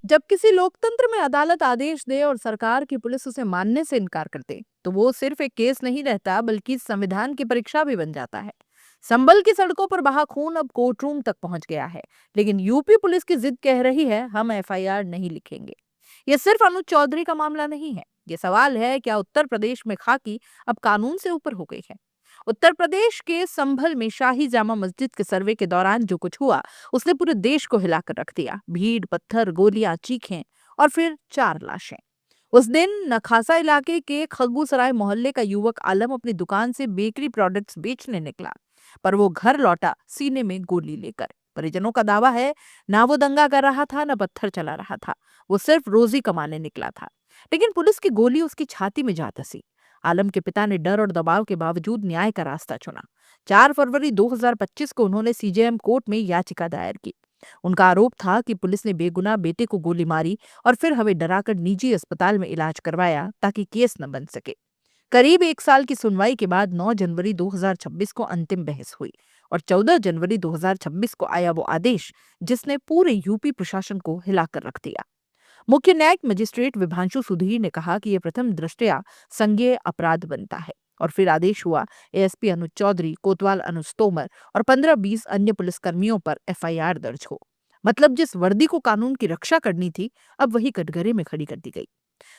जब किसी लोकतंत्र में अदालत आदेश दे और सरकार की पुलिस उसे मानने से इनकार कर दे, तो वो सिर्फ एक केस नहीं रहता बल्कि संविधान की परीक्षा भी बन जाता है। संभल की सड़कों पर बहा खून अब कोर्ट रूम तक पहुंच गया है, लेकिन यूपी पुलिस की जिद कह रही है हम एफआईआर नहीं लिखेंगे। ये सिर्फ अनुज चौधरी का मामला नहीं है। ये सवाल है क्या उत्तर प्रदेश में खाकी अब कानून से ऊपर हो गई है। उत्तर प्रदेश के संभल में शाही जामा मस्जिद के सर्वे के दौरान जो कुछ हुआ, उसने पूरे देश को हिलाकर रख दिया। भीड़, पत्थर, गोलियां, चीखें और फिर 4 लाशें। उस दिन नखासा इलाके के खग्गूसराय मोहल्ले का युवक आलम अपनी दुकान से बेकरी प्रोडक्ट्स बेचने निकला, पर वो घर लौटा सीने में गोली लेकर। परिजनों का दावा है ना वो दंगा कर रहा था, ना पत्थर चला रहा था। वो सिर्फ रोजी कमाने निकला था। लेकिन पुलिस की गोली उसकी छाती में जा धसी। आलम के पिता ने डर और दबाव के बावजूद न्याय का रास्ता चुना। 4 फरवरी 2025 को उन्होंने सीजेएम कोर्ट में याचिका दायर की। उनका आरोप था कि पुलिस ने बेगुनाह बेटे को गोली मारी और फिर हमें डराकर निजी अस्पताल में इलाज करवाया ताकि केस न बन सके। करीब 1 साल की सुनवाई के बाद 9 जनवरी 2026 को अंतिम बहस हुई और 14 जनवरी 2026 को आया वो आदेश जिसने पूरे यूपी प्रशासन को हिलाकर रख दिया। मुख्य न्यायिक मजिस्ट्रेट विभांशु सुधीर ने कहा कि यह प्रथम दृष्टया संज्ञेय अपराध बनता है। और फिर आदेश हुआ एएसपी अनुज चौधरी, कोतवाल अनुज तोमर और 15-20 अन्य पुलिसकर्मियों पर एफआईआर दर्ज हो। मतलब जिस वर्दी को कानून की रक्षा करनी थी, अब वही कटघरे में खड़ी कर दी गई।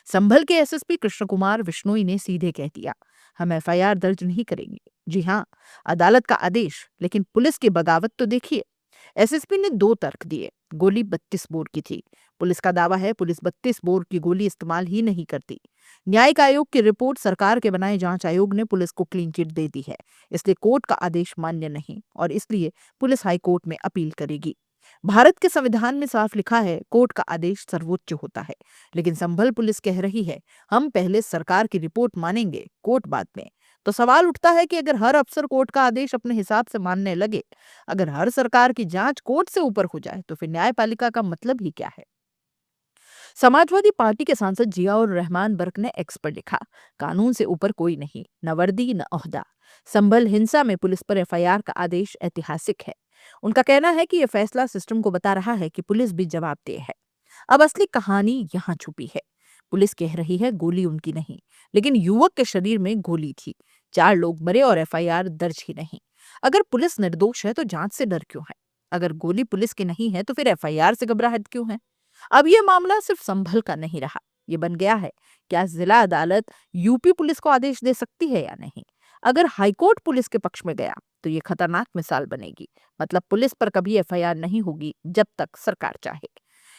संभल के एसएसपी कृष्ण कुमार विश्नोई ने सीधे कह दिया, हम एफआईआर दर्ज नहीं करेंगे। जी हाँ, अदालत का आदेश, लेकिन पुलिस की बगावत तो देखिए। एसएसपी ने 2 तर्क दिए। गोली 32 बोर की थी। पुलिस का दावा है पुलिस 32 बोर की गोली इस्तेमाल ही नहीं करती। न्यायिक आयोग की रिपोर्ट सरकार के बनाए जांच आयोग ने पुलिस को क्लीन चिट दे दी है। इसलिए कोर्ट का आदेश मान्य नहीं और इसलिए पुलिस हाई कोर्ट में अपील करेगी। भारत के संविधान में साफ लिखा है कोर्ट का आदेश सर्वोच्च होता है। लेकिन संभल पुलिस कह रही है हम पहले सरकार की रिपोर्ट मानेंगे, कोर्ट बाद में। तो सवाल उठता है कि अगर हर अफसर कोर्ट का आदेश अपने हिसाब से मानने लगे, अगर हर सरकार की जांच कोर्ट से ऊपर हो जाए, तो फिर न्यायपालिका का मतलब ही क्या है। समाजवादी पार्टी के सांसद जियाउर रहमान बर्क ने एक्स पर लिखा, कानून से ऊपर कोई नहीं, न वर्दी न ओहदा। संभल हिंसा में पुलिस पर एफआईआर का आदेश ऐतिहासिक है। उनका कहना है कि यह फैसला सिस्टम को बता रहा है कि पुलिस भी जवाबदेह है। अब असली कहानी यहाँ छुपी है। पुलिस कह रही है गोली उनकी नहीं, लेकिन युवक के शरीर में गोली थी। 4 लोग मरे और एफआईआर दर्ज ही नहीं। अगर पुलिस निर्दोष है तो जांच से डर क्यों है। अगर गोली पुलिस की नहीं है तो फिर एफआईआर से घबराहट क्यों है। अब ये मामला सिर्फ संभल का नहीं रहा, ये बन गया है क्या जिला अदालत यूपी पुलिस को आदेश दे सकती है या नहीं। अगर हाईकोर्ट पुलिस के पक्ष में गया तो ये खतरनाक मिसाल बनेगी। मतलब पुलिस पर कभी एफआईआर नहीं होगी जब तक सरकार चाहे।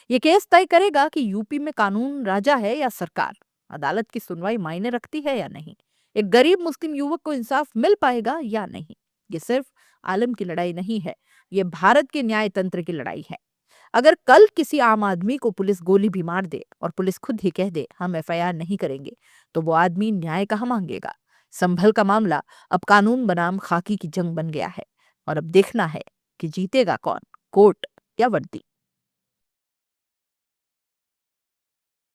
ये केस तय करेगा कि यूपी में कानून राजा है या सरकार। अदालत की सुनवाई मायने रखती है या नहीं। एक गरीब मुस्लिम युवक को इंसाफ मिल पाएगा या नहीं। ये सिर्फ आलम की लड़ाई नहीं है, ये भारत के न्याय तंत्र की लड़ाई है। अगर कल किसी आम आदमी को पुलिस गोली भी मार दे और पुलिस खुद ही कह दे हम एफआईआर नहीं करेंगे, तो वो आदमी न्याय कहाँ मांगेगा। संभल का मामला अब कानून बनाम खाकी की जंग बन गया है और अब देखना है कि जीतेगा कौन, कोर्ट या वर्दी।